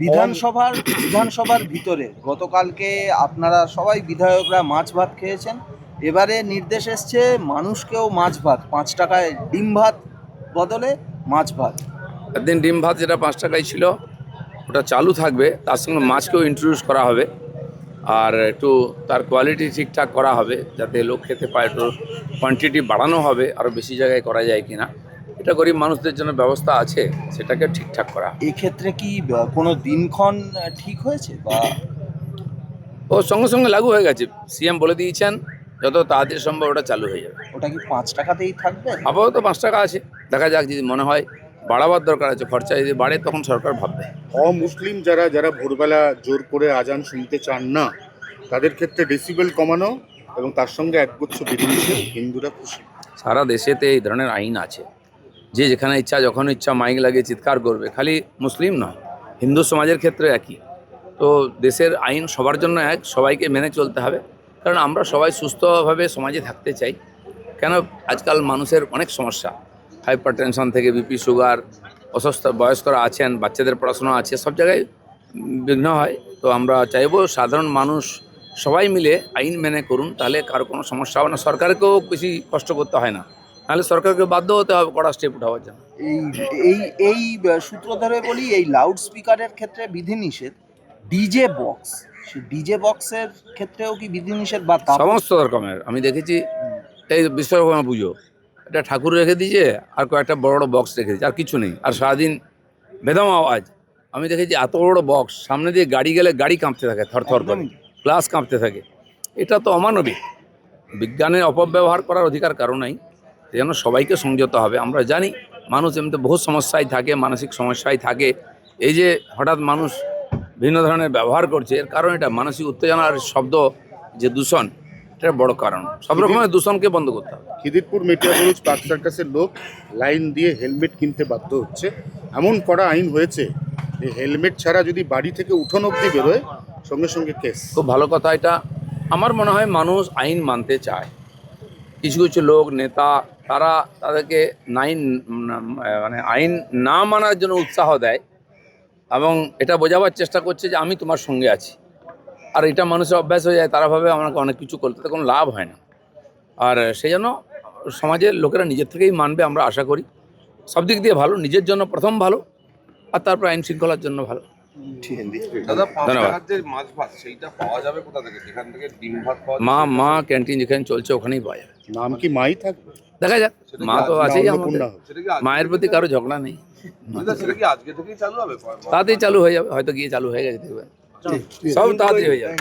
বিধানসভার ভিতরে গতকালকে আপনারা সবাই বিধায়করা মাছ ভাত খেয়েছেন। এবারে নির্দেশ এসছে মানুষকেও মাছ ভাত 5 টাকায় ডিম ভাত বদলে মাছ ভাত। একদিন ডিম ভাত যেটা 5 টাকায় ছিল ওটা চালু থাকবে, তার সঙ্গে মাছকেও ইন্ট্রোডিউস করা হবে আর একটু তার কোয়ালিটি ঠিকঠাক করা হবে যাতে লোক খেতে পায়। একটু কোয়ান্টিটি বাড়ানো হবে, আরও বেশি জায়গায় করা যায় কিনা, এটা গরিব মানুষদের জন্য ব্যবস্থা আছে, সেটাকে ঠিকঠাক করা। এক্ষেত্রে কি কোনো দিনক্ষণ ঠিক হয়েছে বা ও সঙ্গে সঙ্গে লাগু হয়ে গেছে? সিএম বলে দিয়েছেন যত তাড়াতাড়ি সম্ভব ওটা চালু হয়ে যাবে। ওটা কি 5 টাকাতেই থাকবে? আপাতত 5 টাকা আছে, দেখা যাক, যদি মনে হয় বাড়াবার দরকার আছে, খরচা যদি বাড়ে তখন সরকার ভাববে। অমুসলিম যারা ভোরবেলা জোর করে আজান শুনতে চান না, তাদের ক্ষেত্রে ডেসিবেল কমানো এবং তার সঙ্গে একগুচ্ছ বিধিনিষেধ, হিন্দুরা খুশি। সারা দেশেতে এই ধরনের আইন আছে, যে যেখানে ইচ্ছা যখন ইচ্ছা মাইক লাগিয়ে চিৎকার করবে। খালি মুসলিম নয়, হিন্দু সমাজের ক্ষেত্রে একই। তো দেশের আইন সবার জন্য এক, সবাইকে মেনে চলতে হবে, কারণ আমরা সবাই সুস্থভাবে সমাজে থাকতে চাই। কেন আজকাল মানুষের অনেক সমস্যা, হাইপার টেনশন থেকে বিপি, সুগার, অসুস্থ বয়স্করা আছেন, বাচ্চাদের পড়াশোনা আছে, সব জায়গায় বিঘ্ন হয়। তো আমরা চাইবো সাধারণ মানুষ সবাই মিলে আইন মেনে করুন, তাহলে কারো কোনো সমস্যা হবে না, সরকারকেও বেশি কষ্ট করতে হয় না, নাহলে সরকারকে বাধ্য হতে হবে কড়া স্টেপ উঠাবার জন্য। এই এই এই সূত্র ধরে বলি, এই লাউড স্পিকারের ক্ষেত্রে বিধিনিষেধ, ডিজে বক্স, ডিজে বক্সের ক্ষেত্রেও কি বিধিনিষেধ বা সমস্ত রকমের আমি দেখেছি। এই বিশ্বকর্মা পুজো, একটা ঠাকুর রেখে দিয়েছে আর কয়েকটা বড় বড় বক্স রেখে দিয়েছে, আর কিছু নেই, আর সারাদিন বেদম আওয়াজ। আমি দেখেছি এত বড় বক্স, সামনে দিয়ে গাড়ি গেলে গাড়ি কাঁপতে থাকে থরথর করে, গ্লাস কাঁপতে থাকে। এটা তো অমানবিক। বিজ্ঞানের অপব্যবহার করার অধিকার কারো নাই, সেই জন্য সবাইকে সংযত হবে। আমরা জানি মানুষ এমনিতে বহু সমস্যায় থাকে, মানসিক সমস্যায় থাকে। এই যে হঠাৎ মানুষ ভিন্ন ধরনের ব্যবহার করছে, এর কারণ এটা মানসিক উত্তেজনার শব্দ, যে দূষণ, এটা বড় কারণ। সব রকমের দূষণকে বন্ধ করতে হবে। খিদিরপুর মেটিয়াবুরুজ পার্ক সার্কাসের লোক লাইন দিয়ে হেলমেট কিনতে বাধ্য হচ্ছে, এমন কড়া আইন হয়েছে এই হেলমেট ছাড়া যদি বাড়ি থেকে উঠোন অবধি বেরোয় সঙ্গে সঙ্গে কেস। খুব ভালো কথা এটা। আমার মনে হয় মানুষ আইন মানতে চায়। কিছু কিছু লোক, নেতা, তারা তাদেরকে আইন না মানার জন্য উৎসাহ দেয় এবং এটা বোঝাবার চেষ্টা করছে যে আমি তোমার সঙ্গে আছি। আর এটা মানুষের অভ্যাস হয়ে যায়, তারা ভাবে আমাকে অনেক কিছু করতে কোনো লাভ হয় না। আর সেই জন্য সমাজের লোকেরা নিজের থেকেই মানবে, আমরা আশা করি। সব দিক দিয়ে ভালো, নিজের জন্য প্রথম ভালো, আর তারপর আইন শৃঙ্খলার জন্য ভালো। দাদা, 5 ধন্যবাদ। টাকার যে মাছ ভাত সেইটা পাওয়া যাবে কোথা থেকে? যেখান থেকে ডিম ভাত পাওয়া মা ক্যান্টিন যেখানে চলছে ওখানেই পাওয়া যাবে। নাম কি মাই থাকবে? দেখা যাক, মা তো আছেই আমাদের, অন্নপূর্ণা হবে। সেটা কি মায়ের প্রতি কারো ঝগড়া নেই। সেটা কি আজকে থেকেই চালু হবে? তাড়াতাড়ি চালু হয়ে যাবে, হয়তো গিয়ে চালু হয়ে গেছে, দেখবেন সব তাড়াতাড়ি হয়ে যাবে।